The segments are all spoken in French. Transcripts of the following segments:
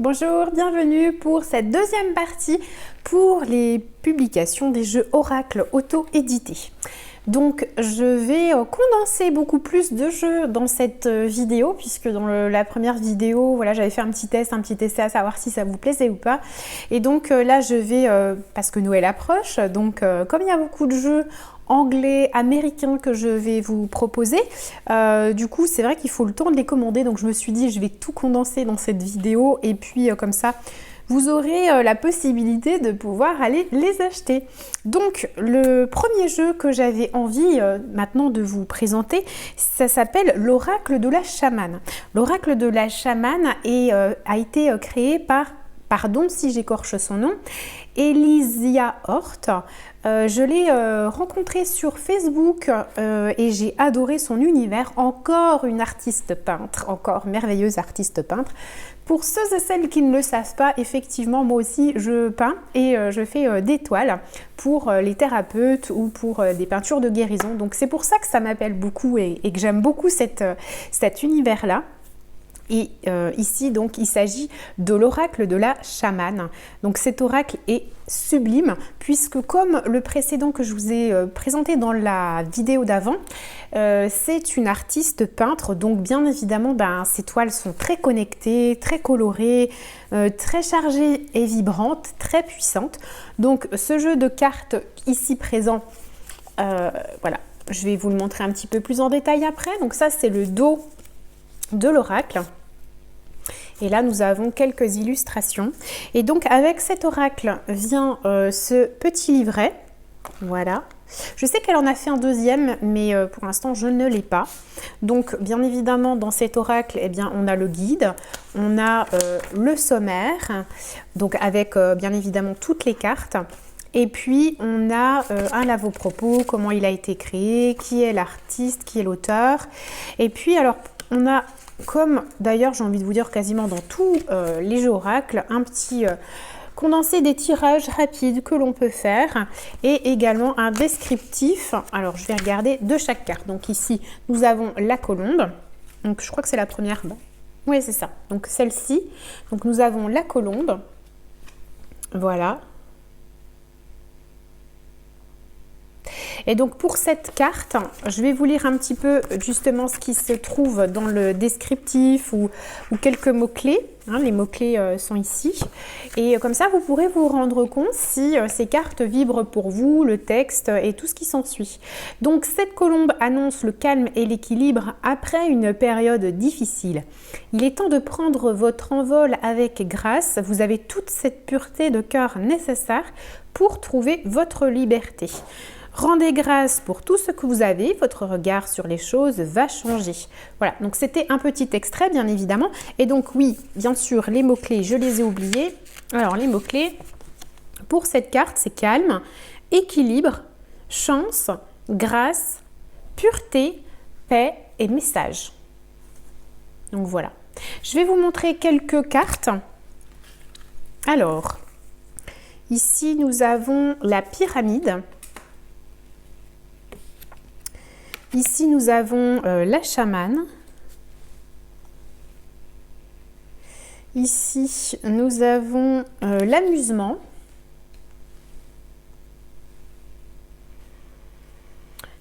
Bonjour, bienvenue pour cette deuxième partie pour les publications des jeux Oracle auto-édités. Donc je vais condenser beaucoup plus de jeux dans cette vidéo puisque dans la première vidéo, voilà, j'avais fait un petit essai à savoir si ça vous plaisait ou pas. Et donc là je vais, parce que Noël approche, donc comme il y a beaucoup de jeux anglais, américains que je vais vous proposer. Du coup, c'est vrai qu'il faut le temps de les commander, donc je me suis dit je vais tout condenser dans cette vidéo et puis comme ça, vous aurez la possibilité de pouvoir aller les acheter. Donc, le premier jeu que j'avais envie maintenant de vous présenter, ça s'appelle l'Oracle de la chamane. L'Oracle de la chamane a été créé par, pardon si j'écorche son nom, Elysia Hort. Je l'ai rencontrée sur Facebook et j'ai adoré son univers. Encore une artiste peintre, encore merveilleuse artiste peintre. Pour ceux et celles qui ne le savent pas, effectivement, moi aussi, je peins et je fais des toiles pour les thérapeutes ou pour des peintures de guérison. Donc c'est pour ça que ça m'appelle beaucoup et que j'aime beaucoup cet univers-là. Et ici, donc, il s'agit de l'oracle de la chamane. Donc cet oracle est sublime puisque comme le précédent que je vous ai présenté dans la vidéo d'avant, c'est une artiste peintre. Donc bien évidemment, ces toiles sont très connectées, très colorées, très chargées et vibrantes, très puissantes. Donc ce jeu de cartes ici présent, voilà, je vais vous le montrer un petit peu plus en détail après. Donc ça, c'est le dos de l'oracle. Et là, nous avons quelques illustrations. Et donc, avec cet oracle vient ce petit livret. Voilà. Je sais qu'elle en a fait un deuxième, mais pour l'instant, je ne l'ai pas. Donc, bien évidemment, dans cet oracle, eh bien, on a le guide, on a le sommaire, donc avec bien évidemment toutes les cartes. Et puis, on a un avant-propos, comment il a été créé, qui est l'artiste, qui est l'auteur. Et puis, alors, on a, comme d'ailleurs j'ai envie de vous dire quasiment dans tous les jeux oracles, un petit condensé des tirages rapides que l'on peut faire et également un descriptif. Alors je vais regarder de chaque carte. Donc ici nous avons la colombe, donc je crois que c'est la première. Bon. Oui, c'est ça, donc celle-ci. Donc nous avons la colombe, voilà. Et donc pour cette carte, je vais vous lire un petit peu justement ce qui se trouve dans le descriptif ou quelques mots-clés. Hein, les mots-clés sont ici. Et comme ça, vous pourrez vous rendre compte si ces cartes vibrent pour vous, le texte et tout ce qui s'ensuit. Donc cette colombe annonce le calme et l'équilibre après une période difficile. Il est temps de prendre votre envol avec grâce. Vous avez toute cette pureté de cœur nécessaire pour trouver votre liberté. Rendez grâce pour tout ce que vous avez, votre regard sur les choses va changer. Voilà, donc c'était un petit extrait bien évidemment. Et donc oui, bien sûr, les mots-clés, je les ai oubliés. Alors les mots-clés pour cette carte, c'est calme, équilibre, chance, grâce, pureté, paix et message. Donc voilà. Je vais vous montrer quelques cartes. Alors, ici nous avons la pyramide. Ici, nous avons la chamane. Ici, nous avons l'amusement.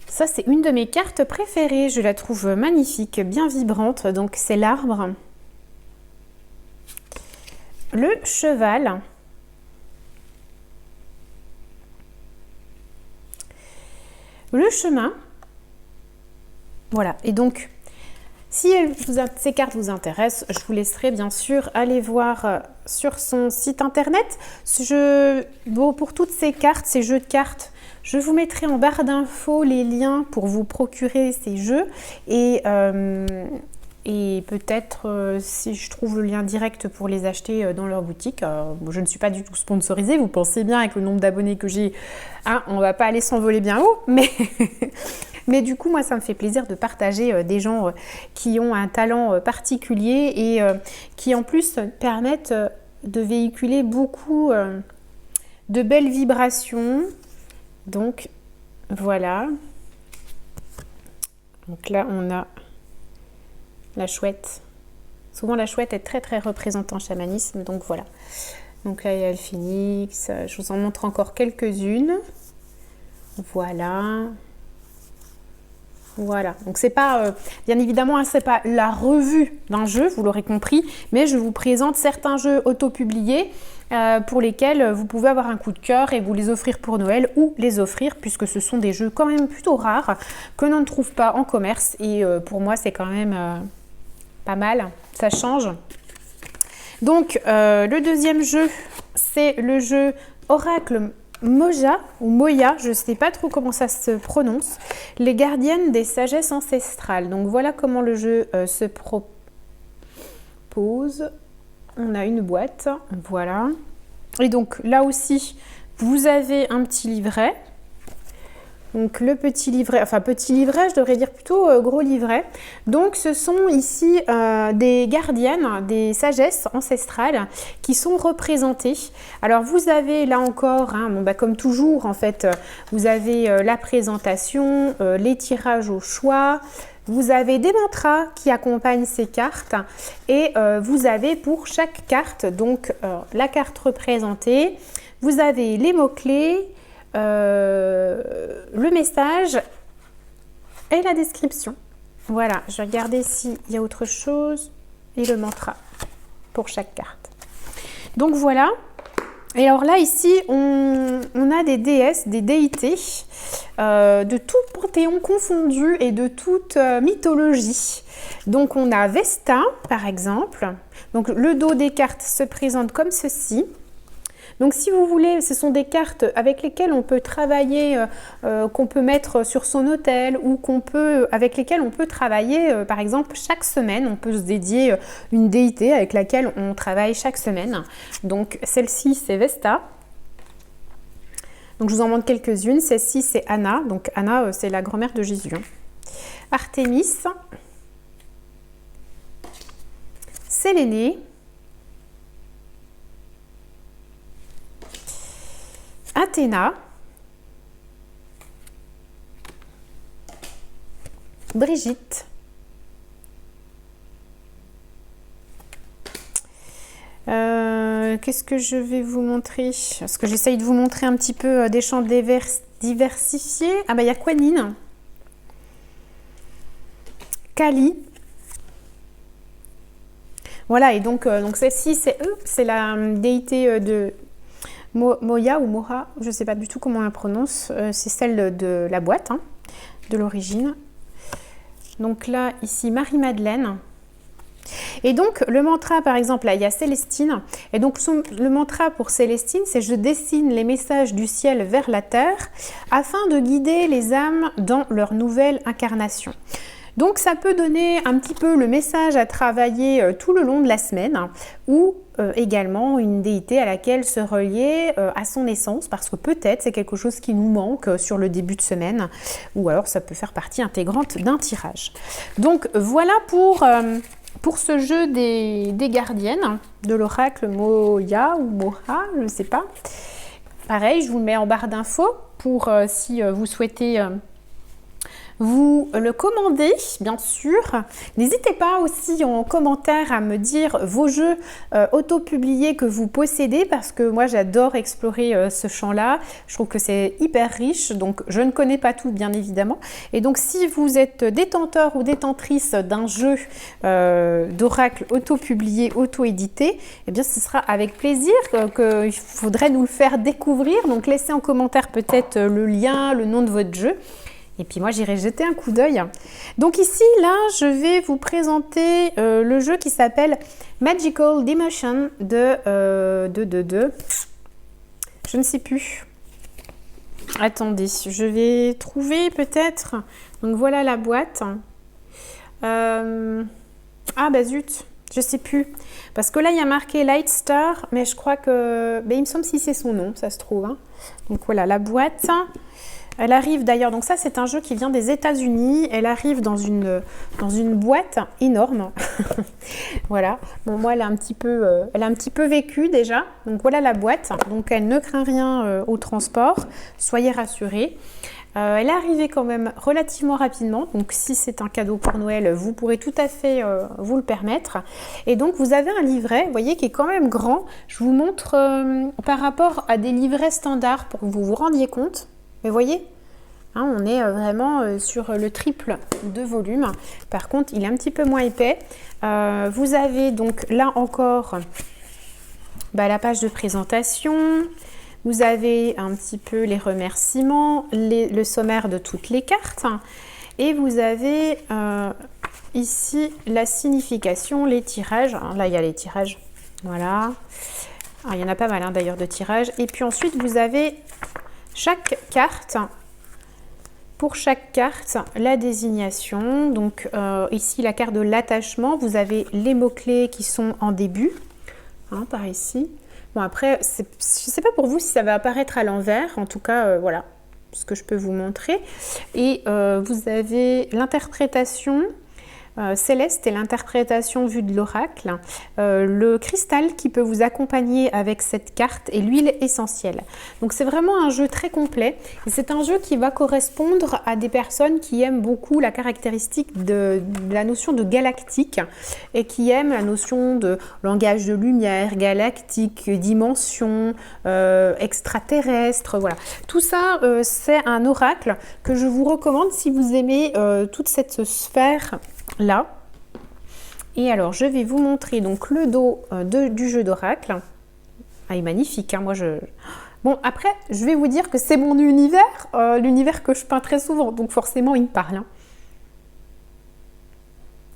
Ça, c'est une de mes cartes préférées. Je la trouve magnifique, bien vibrante. Donc, c'est l'arbre. Le cheval. Le chemin. Voilà, et donc, si ces cartes vous intéressent, je vous laisserai bien sûr aller voir sur son site internet. Bon, pour toutes ces cartes, ces jeux de cartes, je vous mettrai en barre d'infos les liens pour vous procurer ces jeux. Et peut-être si je trouve le lien direct pour les acheter dans leur boutique. Je ne suis pas du tout sponsorisée, vous pensez bien avec le nombre d'abonnés que j'ai, hein, on ne va pas aller s'envoler bien haut, mais... Mais du coup, moi, ça me fait plaisir de partager des gens qui ont un talent particulier et qui en plus permettent de véhiculer beaucoup de belles vibrations. Donc, voilà. Donc là, on a la chouette Souvent la chouette est très très représentée en chamanisme, donc voilà. Donc là il y a le phénix, je vous en montre encore quelques-unes. Voilà. Voilà, donc c'est pas, bien évidemment, hein, c'est pas la revue d'un jeu, vous l'aurez compris, mais je vous présente certains jeux auto-publiés pour lesquels vous pouvez avoir un coup de cœur et vous les offrir pour Noël ou les offrir puisque ce sont des jeux quand même plutôt rares que l'on ne trouve pas en commerce et pour moi c'est quand même pas mal, ça change. Donc le deuxième jeu, c'est le jeu Oracle Moja ou Moya, je ne sais pas trop comment ça se prononce, les gardiennes des sagesses ancestrales. Donc voilà comment le jeu se propose. On a une boîte, voilà. Et donc là aussi, vous avez un petit livret. Donc le petit livret, enfin petit livret, je devrais dire plutôt gros livret. Donc ce sont ici des gardiennes, des sagesses ancestrales qui sont représentées. Alors vous avez là encore, hein, bon, bah, comme toujours en fait, vous avez la présentation, les tirages au choix. Vous avez des mantras qui accompagnent ces cartes et vous avez pour chaque carte, donc la carte représentée, vous avez les mots-clés, le message et la description. Voilà, je vais regarder s'il y a autre chose et le mantra pour chaque carte. Donc voilà. Et alors là, ici, on a des déesses, des déités de tout panthéon confondu et de toute mythologie. Donc on a Vesta, par exemple. Donc le dos des cartes se présente comme ceci. Donc si vous voulez, ce sont des cartes avec lesquelles on peut travailler, qu'on peut mettre sur son autel ou avec lesquelles on peut travailler, par exemple, chaque semaine. On peut se dédier une déité avec laquelle on travaille chaque semaine. Donc celle-ci, c'est Vesta. Donc je vous en montre quelques-unes. Celle-ci, c'est Anna. Donc Anna, c'est la grand-mère de Jésus. Artémis. Sélénée. Athéna, Brigitte, qu'est-ce que je vais vous montrer? Parce que j'essaye de vous montrer un petit peu des chants diversifiés. Ah bah il y a Quanine, Kali. Voilà, et donc celle-ci, c'est la déité de Moya ou Mora, je ne sais pas du tout comment on la prononce, c'est celle de la boîte, hein, de l'origine. Donc là, ici, Marie-Madeleine. Et donc, le mantra, par exemple, là, il y a Célestine. Et donc, le mantra pour Célestine, c'est « Je dessine les messages du ciel vers la terre afin de guider les âmes dans leur nouvelle incarnation ». Donc, ça peut donner un petit peu le message à travailler tout le long de la semaine ou également une déité à laquelle se relier à son essence parce que peut-être c'est quelque chose qui nous manque sur le début de semaine ou alors ça peut faire partie intégrante d'un tirage. Donc, voilà pour ce jeu des gardiennes de l'oracle Moya ou Mora, je ne sais pas. Pareil, je vous le mets en barre d'infos pour si vous souhaitez vous le commander, bien sûr. N'hésitez pas aussi en commentaire à me dire vos jeux auto-publiés que vous possédez parce que moi j'adore explorer ce champ-là. Je trouve que c'est hyper riche, donc je ne connais pas tout bien évidemment. Et donc si vous êtes détenteur ou détentrice d'un jeu d'oracle auto-publié, auto-édité, eh bien ce sera avec plaisir qu'il faudrait nous le faire découvrir. Donc laissez en commentaire peut-être le lien, le nom de votre jeu. Et puis moi, j'irai jeter un coup d'œil. Donc ici, là, je vais vous présenter le jeu qui s'appelle Magical Dimension de... Je ne sais plus. Attendez, je vais trouver peut-être... Donc voilà la boîte. Ah bah zut, je ne sais plus. Parce que là, il y a marqué Light Star, mais je crois que... Ben, il me semble si c'est son nom, ça se trouve. Hein. Donc voilà, la boîte... Elle arrive d'ailleurs, donc ça c'est un jeu qui vient des États-Unis. Elle arrive dans une boîte énorme. Voilà. Bon, moi elle a un petit peu vécu déjà. Donc voilà la boîte. Donc elle ne craint rien au transport. Soyez rassurés. Elle est arrivée quand même relativement rapidement, donc si c'est un cadeau pour Noël, vous pourrez tout à fait vous le permettre. Et donc vous avez un livret, vous voyez, qui est quand même grand. Je vous montre par rapport à des livrets standards pour que vous vous rendiez compte. Mais vous voyez, hein, on est vraiment sur le triple de volume. Par contre, il est un petit peu moins épais. Vous avez donc là encore la page de présentation. Vous avez un petit peu les remerciements, le sommaire de toutes les cartes. Et vous avez ici la signification, les tirages. Alors là, il y a les tirages. Voilà. Alors, il y en a pas mal d'ailleurs de tirages. Et puis ensuite, vous avez chaque carte. Pour chaque carte, la désignation. Donc ici, la carte de l'attachement. Vous avez les mots-clés qui sont en début. Hein, par ici. Bon, après, je ne sais pas pour vous si ça va apparaître à l'envers. En tout cas, voilà ce que je peux vous montrer. Et vous avez l'interprétation céleste et l'interprétation vue de l'oracle. Le cristal qui peut vous accompagner avec cette carte et l'huile essentielle. Donc, c'est vraiment un jeu très complet. Et c'est un jeu qui va correspondre à des personnes qui aiment beaucoup la caractéristique de la notion de galactique et qui aiment la notion de langage de lumière, galactique, dimension, extraterrestre. Voilà. Tout ça, c'est un oracle que je vous recommande si vous aimez toute cette sphère là. Et alors, je vais vous montrer donc le dos du jeu d'oracle. Ah, il est magnifique, hein, Bon, après, je vais vous dire que c'est mon univers, l'univers que je peins très souvent, donc forcément, il me parle. Hein.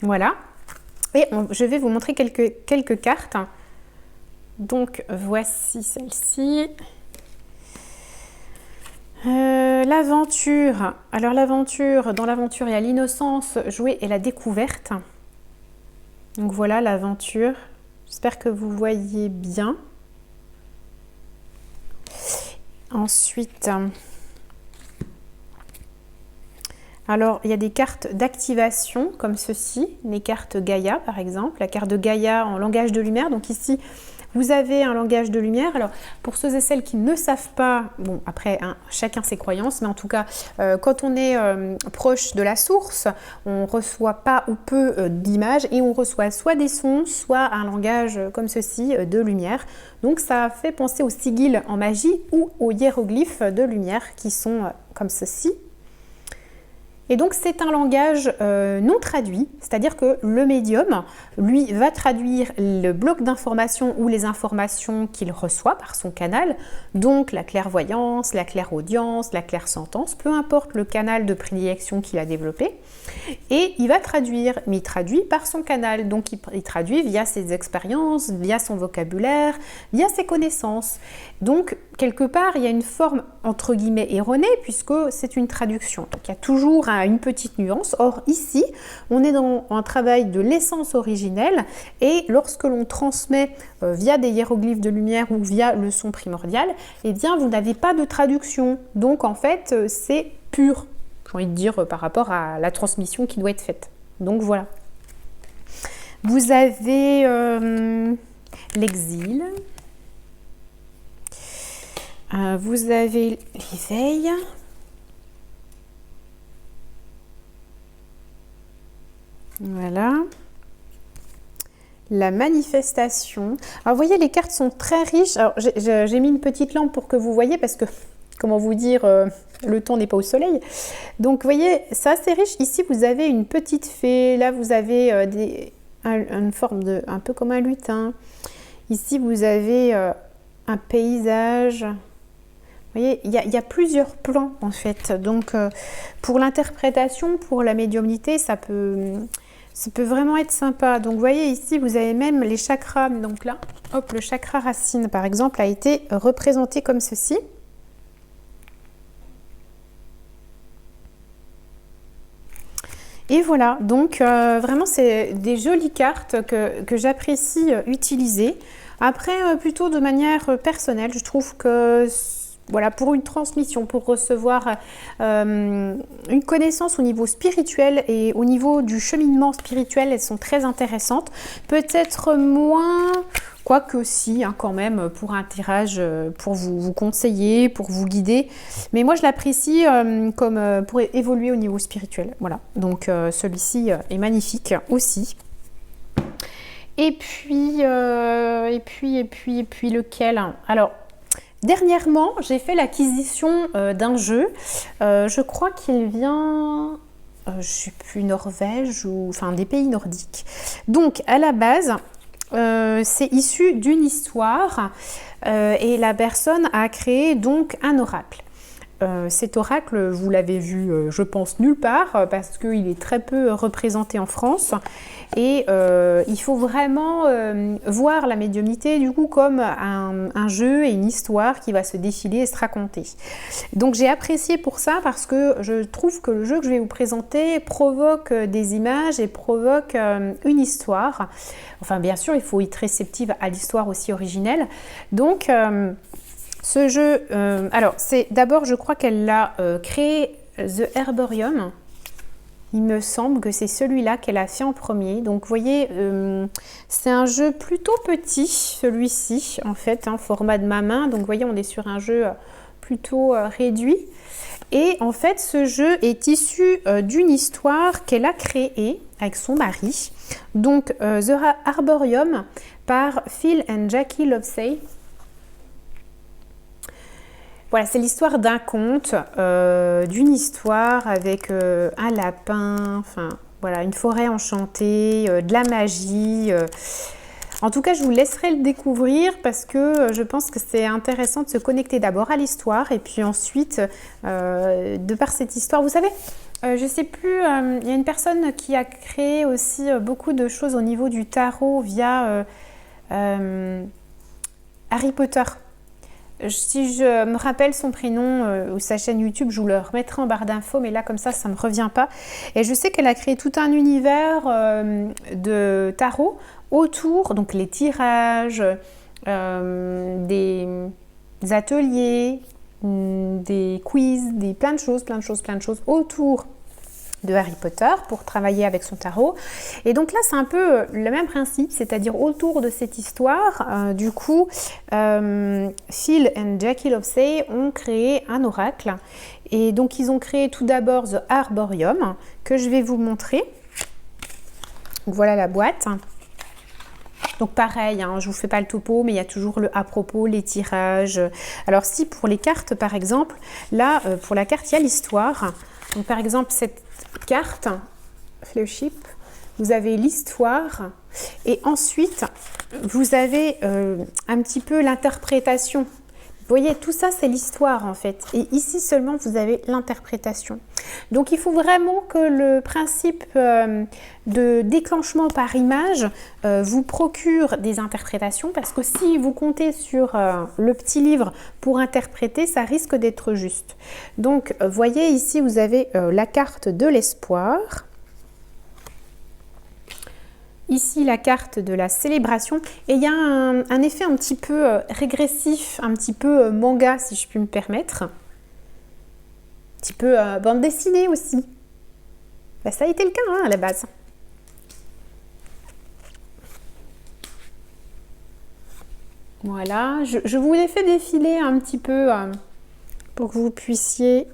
Voilà. Et je vais vous montrer quelques cartes. Donc, voici celle-ci. L'aventure. Alors l'aventure, dans l'aventure, il y a l'innocence, jouer et la découverte. Donc voilà l'aventure. J'espère que vous voyez bien. Ensuite, alors il y a des cartes d'activation comme ceci, les cartes Gaïa par exemple, la carte de Gaïa en langage de lumière. Donc ici, vous avez un langage de lumière. Alors, pour ceux et celles qui ne savent pas, bon, après, hein, chacun ses croyances, mais en tout cas, quand on est proche de la source, on reçoit pas ou peu d'images et on reçoit soit des sons, soit un langage comme ceci de lumière. Donc, ça fait penser aux sigils en magie ou aux hiéroglyphes de lumière qui sont comme ceci. Et donc, c'est un langage non traduit, c'est-à-dire que le médium, lui, va traduire le bloc d'informations ou les informations qu'il reçoit par son canal, donc la clairvoyance, la clairaudience, la clairsentence, peu importe le canal de prédilection qu'il a développé. Et il va traduire, mais il traduit par son canal, donc il traduit via ses expériences, via son vocabulaire, via ses connaissances. Donc, quelque part, il y a une forme, entre guillemets, erronée, puisque c'est une traduction. Donc, il y a toujours une petite nuance. Or, ici, on est dans un travail de l'essence originelle, et lorsque l'on transmet via des hiéroglyphes de lumière ou via le son primordial, eh bien, vous n'avez pas de traduction. Donc, en fait, c'est pur, j'ai envie de dire, par rapport à la transmission qui doit être faite. Donc, voilà. Vous avez l'exil. Vous avez l'éveil. Voilà. La manifestation. Alors, vous voyez, les cartes sont très riches. Alors, j'ai mis une petite lampe pour que vous voyez parce que, comment vous dire, le temps n'est pas au soleil. Donc, vous voyez, c'est assez riche. Ici, vous avez une petite fée. Là, vous avez une forme de, un peu comme un lutin. Ici, vous avez un paysage. Vous voyez, il y a plusieurs plans en fait. Donc, pour l'interprétation, pour la médiumnité, ça peut vraiment être sympa. Donc, vous voyez ici, vous avez même les chakras. Donc là, hop, le chakra racine, par exemple, a été représenté comme ceci. Et voilà, donc vraiment, c'est des jolies cartes que j'apprécie utiliser. Après, plutôt de manière personnelle, je trouve que... Voilà, pour une transmission, pour recevoir une connaissance au niveau spirituel et au niveau du cheminement spirituel, elles sont très intéressantes. Peut-être moins Quoique si, hein, quand même, pour un tirage, pour vous conseiller, pour vous guider. Mais moi, je l'apprécie comme pour évoluer au niveau spirituel. Voilà, donc celui-ci est magnifique aussi. Et puis lequel? Alors, dernièrement, j'ai fait l'acquisition d'un jeu. Je crois qu'il vient, je ne sais plus, Norvège ou enfin des pays nordiques. Donc, à la base, c'est issu d'une histoire et la personne a créé donc un oracle. Cet oracle, vous l'avez vu, je pense, nulle part parce qu'il est très peu représenté en France et il faut vraiment voir la médiumnité du coup comme un jeu et une histoire qui va se défiler et se raconter. Donc j'ai apprécié pour ça parce que je trouve que le jeu que je vais vous présenter provoque des images et provoque une histoire. Enfin bien sûr, il faut être réceptive à l'histoire aussi originelle. Donc ce jeu, alors c'est d'abord, je crois qu'elle l'a créé, The Herbarium. Il me semble que c'est celui-là qu'elle a fait en premier. Donc vous voyez, c'est un jeu plutôt petit, celui-ci, en fait, hein, format de ma main. Donc vous voyez, on est sur un jeu plutôt réduit. Et en fait, ce jeu est issu d'une histoire qu'elle a créée avec son mari. Donc The Herbarium par Phil and Jackie Lovesay. Voilà, c'est l'histoire d'un conte, d'une histoire avec un lapin, enfin voilà, une forêt enchantée, de la magie. En tout cas, je vous laisserai le découvrir parce que je pense que c'est intéressant de se connecter d'abord à l'histoire et puis ensuite, de par cette histoire, vous savez, je ne sais plus, il y a une personne qui a créé aussi beaucoup de choses au niveau du tarot via Harry Potter. Si je me rappelle son prénom ou sa chaîne YouTube, je vous le remettrai en barre d'infos, mais là comme ça ne me revient pas. Et je sais qu'elle a créé tout un univers de tarot autour, donc les tirages, des ateliers, des quiz, plein de choses autour de Harry Potter pour travailler avec son tarot. Et donc là, c'est un peu le même principe, c'est-à-dire autour de cette histoire, du coup, Phil et Jackie Lovesay ont créé un oracle. Et donc, ils ont créé tout d'abord The Herbarium, que je vais vous montrer. Donc, voilà la boîte. Donc pareil, hein, je ne vous fais pas le topo, mais il y a toujours le à propos, les tirages. Alors si pour les cartes, par exemple, là, pour la carte, il y a l'histoire. Donc par exemple, cette carte, Flowship, vous avez l'histoire et ensuite vous avez un petit peu l'interprétation. Vous voyez, tout ça c'est l'histoire en fait et ici seulement vous avez l'interprétation. Donc il faut vraiment que le principe de déclenchement par image vous procure des interprétations parce que si vous comptez sur le petit livre pour interpréter, ça risque d'être juste. Donc voyez ici vous avez la carte de l'espoir. Ici, la carte de la célébration. Et il y a un effet un petit peu régressif, un petit peu manga, si je puis me permettre. Un petit peu bande dessinée aussi. Ben, ça a été le cas hein, à la base. Voilà, je vous ai fait défiler un petit peu pour que vous puissiez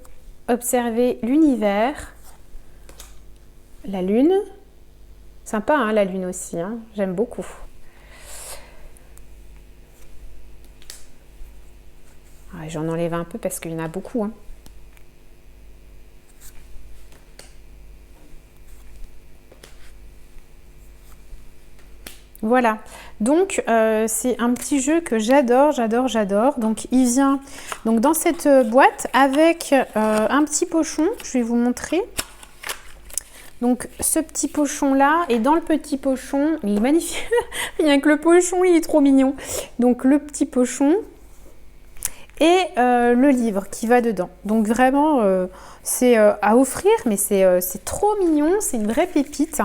observer l'univers, la lune. Sympa hein, la lune aussi, hein, j'aime beaucoup. Ah, j'en enlève un peu parce qu'il y en a beaucoup. Hein. Voilà, donc c'est un petit jeu que j'adore. Donc il vient donc, dans cette boîte avec un petit pochon, je vais vous montrer. Donc ce petit pochon là, et dans le petit pochon, il est magnifique, rien que le pochon il est trop mignon. Donc le petit pochon et le livre qui va dedans. Donc vraiment c'est à offrir, mais c'est trop mignon, c'est une vraie pépite.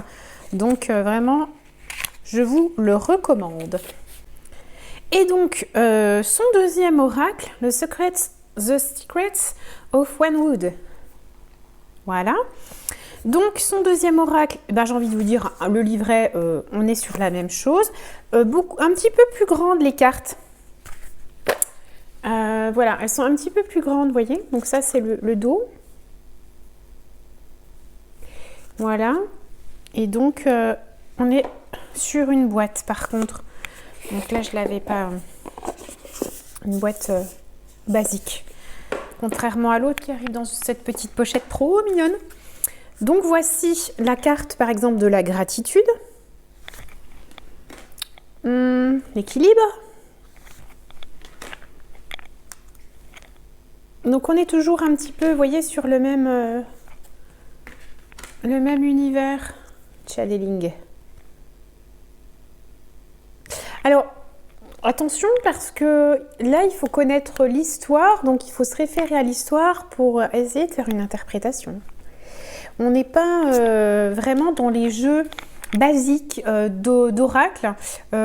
Donc vraiment, je vous le recommande. Et donc son deuxième oracle, The Secrets of Wynnewood. Voilà. Donc son deuxième oracle, ben, j'ai envie de vous dire, le livret, on est sur la même chose. Un petit peu plus grandes les cartes. Voilà, elles sont un petit peu plus grandes, vous voyez. Donc ça, c'est le dos. Voilà. Et donc, on est sur une boîte, par contre. Donc là, je l'avais pas... une boîte basique. Contrairement à l'autre qui arrive dans cette petite pochette trop mignonne. Donc, voici la carte, par exemple, de la gratitude. L'équilibre. Donc on est toujours un petit peu, vous voyez, sur le même univers. Channeling. Alors, attention parce que là, il faut connaître l'histoire, donc il faut se référer à l'histoire pour essayer de faire une interprétation. On n'est pas vraiment dans les jeux basiques d'oracle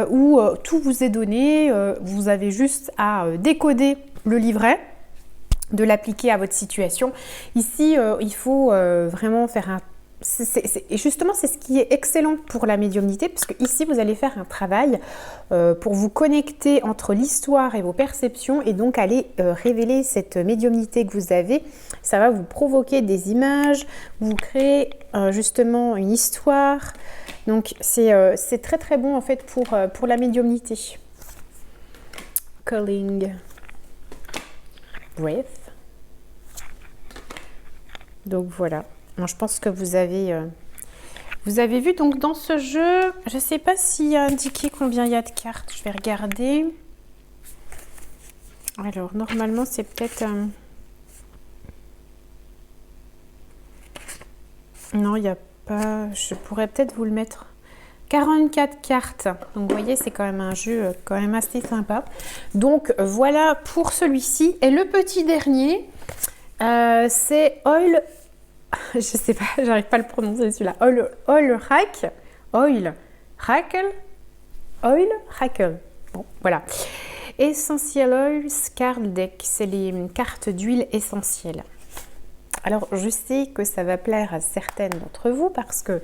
où tout vous est donné, vous avez juste à décoder le livret, de l'appliquer à votre situation. Ici, il faut vraiment faire un... Et justement, c'est ce qui est excellent pour la médiumnité, parce que ici, vous allez faire un travail pour vous connecter entre l'histoire et vos perceptions, et donc aller révéler cette médiumnité que vous avez. Ça va vous provoquer des images, vous créer justement une histoire. Donc, c'est très très bon en fait pour la médiumnité. Calling. Breath. Donc voilà, je pense que vous avez vu donc dans ce jeu, je ne sais pas s'il y a indiqué combien il y a de cartes, je vais regarder. Alors normalement c'est peut-être... Non, il n'y a pas, je pourrais peut-être vous le mettre. 44 cartes, donc vous voyez c'est quand même un jeu quand même assez sympa. Donc voilà pour celui-ci. Et le petit dernier, c'est Oil... Je sais pas, j'arrive pas à le prononcer celui-là. Oil Rackle. Bon, voilà. Essential Oils Card Deck, c'est les cartes d'huile essentielle. Alors, je sais que ça va plaire à certaines d'entre vous parce que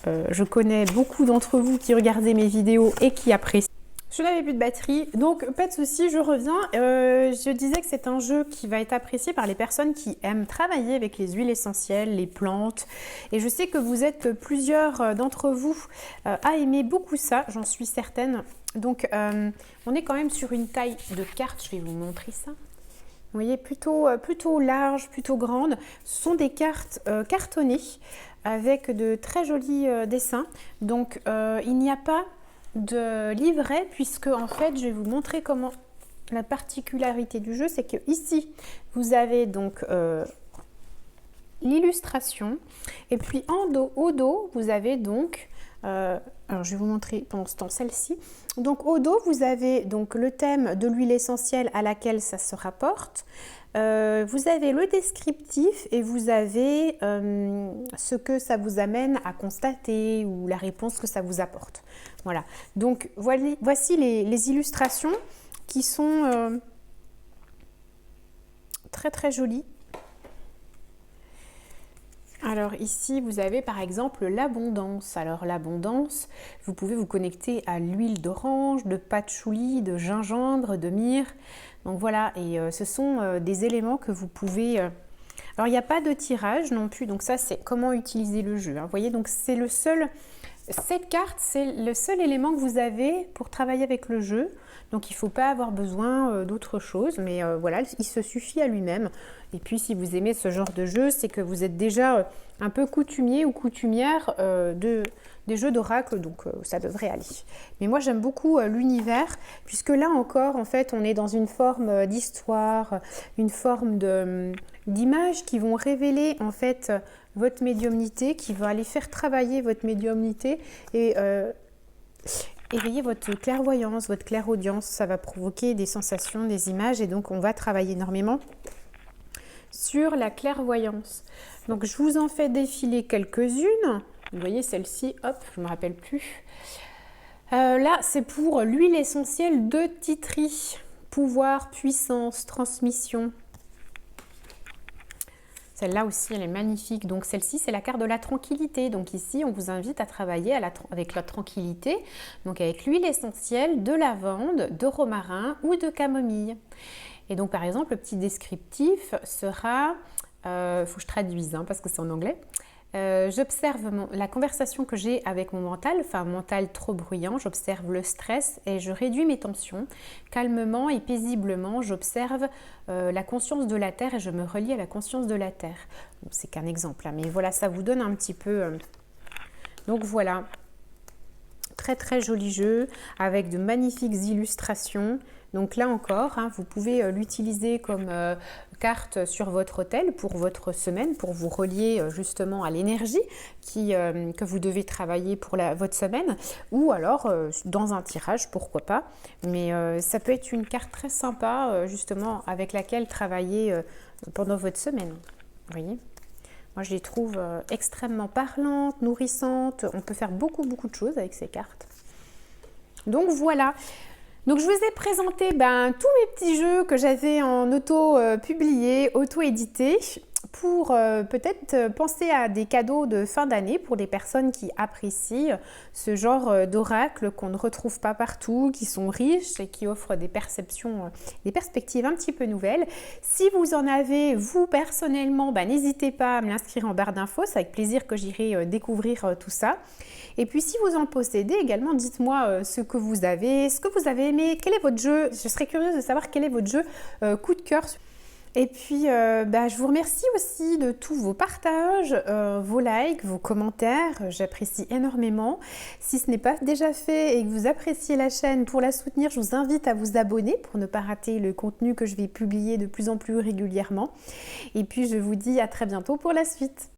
je connais beaucoup d'entre vous qui regardaient mes vidéos et qui apprécient. Je n'avais plus de batterie, donc pas de souci, je reviens. Je disais que c'est un jeu qui va être apprécié par les personnes qui aiment travailler avec les huiles essentielles, les plantes. Et je sais que vous êtes plusieurs d'entre vous à aimer beaucoup ça, j'en suis certaine. Donc on est quand même sur une taille de carte, je vais vous montrer ça. Vous voyez, plutôt large, plutôt grande. Ce sont des cartes cartonnées avec de très jolis dessins. Donc il n'y a pas de livret puisque en fait je vais vous montrer comment la particularité du jeu, c'est que ici vous avez donc l'illustration et puis au dos vous avez donc alors je vais vous montrer pendant ce temps celle-ci. Donc au dos vous avez donc le thème de l'huile essentielle à laquelle ça se rapporte. Vous avez le descriptif et vous avez ce que ça vous amène à constater ou la réponse que ça vous apporte. Voilà, donc voici les illustrations qui sont très très jolies. Alors ici, vous avez par exemple l'abondance. Alors l'abondance, vous pouvez vous connecter à l'huile d'orange, de patchouli, de gingembre, de myrrhe. Donc voilà, et ce sont des éléments que vous pouvez... Alors il n'y a pas de tirage non plus, donc ça c'est comment utiliser le jeu. Hein. Vous voyez, donc c'est le seul... Cette carte, c'est le seul élément que vous avez pour travailler avec le jeu. Donc il ne faut pas avoir besoin d'autre chose, mais voilà, il se suffit à lui-même. Et puis si vous aimez ce genre de jeu, c'est que vous êtes déjà un peu coutumier ou coutumière des jeux d'oracle, donc ça devrait aller. Mais moi j'aime beaucoup l'univers, puisque là encore, en fait, on est dans une forme d'histoire, une forme d'images qui vont révéler en fait votre médiumnité, qui va aller faire travailler votre médiumnité et éveiller votre clairvoyance, votre clairaudience. Ça va provoquer des sensations, des images, et donc on va travailler énormément sur la clairvoyance. Donc je vous en fais défiler quelques-unes. Vous voyez celle-ci, hop, je ne me rappelle plus. Là, c'est pour l'huile essentielle de Titri. Pouvoir, puissance, transmission. Celle-là aussi, elle est magnifique. Donc celle-ci, c'est la carte de la tranquillité. Donc ici, on vous invite à travailler avec la tranquillité. Donc avec l'huile essentielle de lavande, de romarin ou de camomille. Et donc par exemple, le petit descriptif sera, faut que je traduise parce que c'est en anglais. J'observe la conversation que j'ai avec mon mental, enfin mental trop bruyant, j'observe le stress et je réduis mes tensions. Calmement et paisiblement, j'observe la conscience de la Terre et je me relie à la conscience de la Terre. Bon, c'est qu'un exemple, mais voilà, ça vous donne un petit peu... Donc voilà, très très joli jeu avec de magnifiques illustrations. Donc là encore, vous pouvez l'utiliser comme carte sur votre hôtel pour votre semaine, pour vous relier justement à l'énergie que vous devez travailler pour votre semaine, ou alors dans un tirage, pourquoi pas. Mais ça peut être une carte très sympa justement avec laquelle travailler pendant votre semaine. Vous voyez ? Moi, je les trouve extrêmement parlantes, nourrissantes. On peut faire beaucoup de choses avec ces cartes. Donc voilà. Donc je vous ai présenté tous mes petits jeux que j'avais en auto-publié, auto-édité pour peut-être penser à des cadeaux de fin d'année pour des personnes qui apprécient ce genre d'oracle qu'on ne retrouve pas partout, qui sont riches et qui offrent des perceptions, des perspectives un petit peu nouvelles. Si vous en avez, vous personnellement, n'hésitez pas à me l'inscrire en barre d'infos, c'est avec plaisir que j'irai découvrir tout ça. Et puis si vous en possédez également, dites-moi ce que vous avez aimé, quel est votre jeu, je serais curieuse de savoir quel est votre jeu coup de cœur. Et puis, je vous remercie aussi de tous vos partages, vos likes, vos commentaires. J'apprécie énormément. Si ce n'est pas déjà fait et que vous appréciez la chaîne, pour la soutenir, je vous invite à vous abonner pour ne pas rater le contenu que je vais publier de plus en plus régulièrement. Et puis, je vous dis à très bientôt pour la suite.